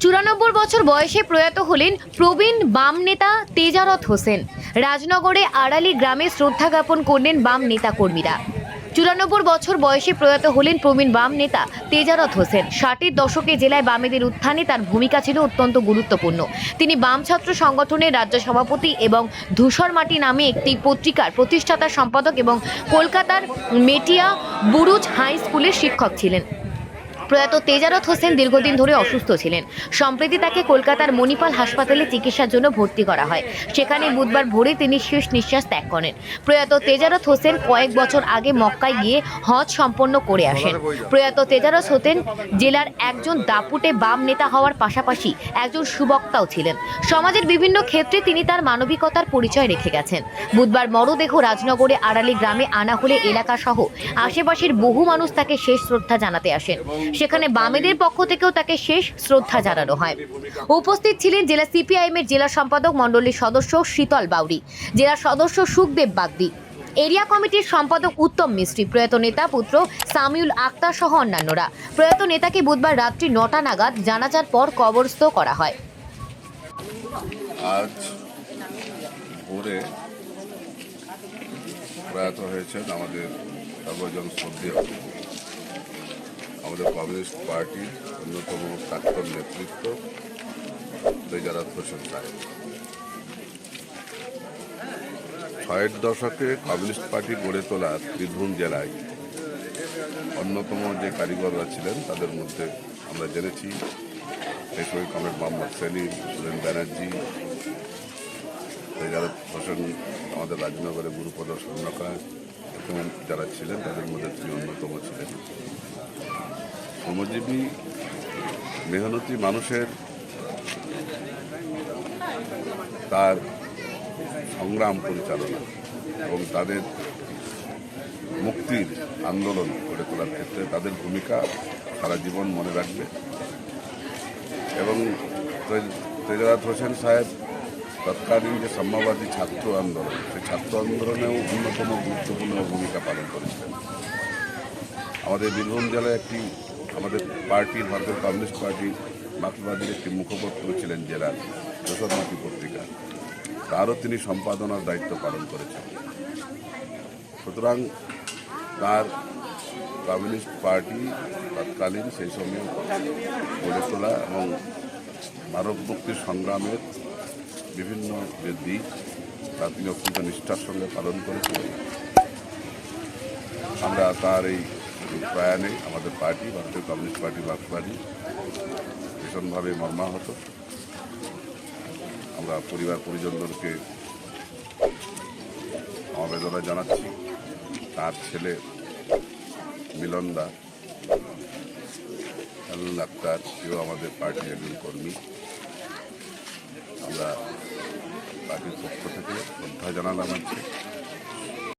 চুরানব্বই বছর বয়সে প্রয়াত হলেন প্রবীণ বাম নেতা তেজারত হোসেন। রাজনগরে আড়ালি গ্রামে শ্রদ্ধা জ্ঞাপন করলেন বাম নেতা কর্মীরা। 94 বছর বয়সে প্রয়াত হলেন প্রবীণ বাম নেতা তেজারত হোসেন। 60-এর দশকে জেলায় বামেদের উত্থানে তার ভূমিকা ছিল অত্যন্ত গুরুত্বপূর্ণ। তিনি বাম ছাত্র সংগঠনের রাজ্য সভাপতি এবং ধূসরমাটি নামে একটি পত্রিকার প্রতিষ্ঠাতা সম্পাদক এবং কলকাতার মেটিয়া বুরুজ হাই স্কুলের শিক্ষক ছিলেন। প্রয়াত তেজারত হোসেন দীর্ঘদিন ধরে অসুস্থ ছিলেন। সম্প্রতি তাকে কলকাতার মণিপাল হাসপাতালে চিকিৎসার জন্য ভর্তি করা হয়। সেখানে বুধবার ভোরে তিনি শেষ নিঃশ্বাস ত্যাগ করেন। প্রয়াত তেজারত হোসেন কয়েক বছর আগে মক্কায় গিয়ে হজ সম্পন্ন করে আসেন। প্রয়াত তেজারত হোসেন জেলার একজন দাপুটে বাম নেতা হওয়ার পাশাপাশি একজন সুবক্তাও ছিলেন। সমাজের বিভিন্ন ক্ষেত্রে তিনি তার মানবিকতার পরিচয় রেখে গেছেন। বুধবার মরদেহ রাজনগরে আড়ালি গ্রামে আনা হলে এলাকা সহ আশেপাশের বহু মানুষ তাকে শেষ শ্রদ্ধা জানাতে আসেন। সেখানে বামেদের পক্ষ থেকেও তাকে শেষ শ্রদ্ধা জানানো হয়। উপস্থিত ছিলেন জেলা সিপিআইএমের জেলা সম্পাদক মণ্ডলীর সদস্য শীতল বাউরি, জেলা সদস্য সুখদেব বাগদি, এরিয়া কমিটির সম্পাদক উত্তম মিস্ত্রি, প্রয়াত নেতা পুত্র সামিউল আক্তার সহ অন্যান্যরা। প্রয়াত নেতাকে বুধবার রাত্রি 9টা নাগাদ জানাজার পর কবরস্থ করা হয়। আজ ভোরে প্রয়াত হয়েছেন আমাদের সর্বজন শ্রদ্ধেয় আমাদের কমিউনিস্ট পার্টির অন্যতম প্রাক্তন নেতৃত্ব তেজারত হোসেন সাহেব। 60-এর দশকে কমিউনিস্ট পার্টি গড়ে তোলার বীরভূম জেলায় অন্যতম যে কারিগররা ছিলেন তাদের মধ্যে আমরা জেনেছি এই সময় কমরেড মোহাম্মদ সেলিম, সুরেন ব্যানার্জি, তেজারত হোসেন আমাদের রাজনগরে গুরুপদ স্বর্ণকার এবং যারা ছিলেন তাদের মধ্যে তিনি অন্যতম ছিলেন। শ্রমজীবী মেহনতি মানুষের তার সংগ্রাম পরিচালনা এবং তাদের মুক্তির আন্দোলন গড়ে তোলার ক্ষেত্রে তাদের ভূমিকা সারা জীবন মনে রাখবে। এবং তেজারত হোসেন সাহেব তৎকালীন যে সাম্যবাদী ছাত্র আন্দোলন, সেই ছাত্র আন্দোলনেও অন্যতম গুরুত্বপূর্ণ ভূমিকা পালন করেছিলেন। আমাদের বীরভূম জেলায় আমাদের পার্টির, ভারতের কমিউনিস্ট পার্টির মার্ক্সবাদীর একটি মুখপত্র ছিলেন জেলার ধূসরমাটি পত্রিকা, তারও তিনি সম্পাদনার দায়িত্ব পালন করেছেন। সুতরাং তার কমিউনিস্ট পার্টি তৎকালীন সেই সময় গড়ে তোলা এবং ভারত মুক্তির সংগ্রামের বিভিন্ন যে দিক তা তিনি অত্যন্ত নিষ্ঠার সঙ্গে পালন করেছিলেন। আমরা তার এই প্রয়াণে আমাদের পার্টি, ভারতের কমিউনিস্ট পার্টি মার্ক্সবাদী, ভীষণভাবে মর্মাহত। আমরা পরিবার পরিজনদেরকে সমবেদনা জানাচ্ছি। তার ছেলে মিলন দা, সামিউল আক্তার, সেও আমাদের পার্টির একজন কর্মী। আমরা পার্টির পক্ষ থেকে শ্রদ্ধা জানালাম।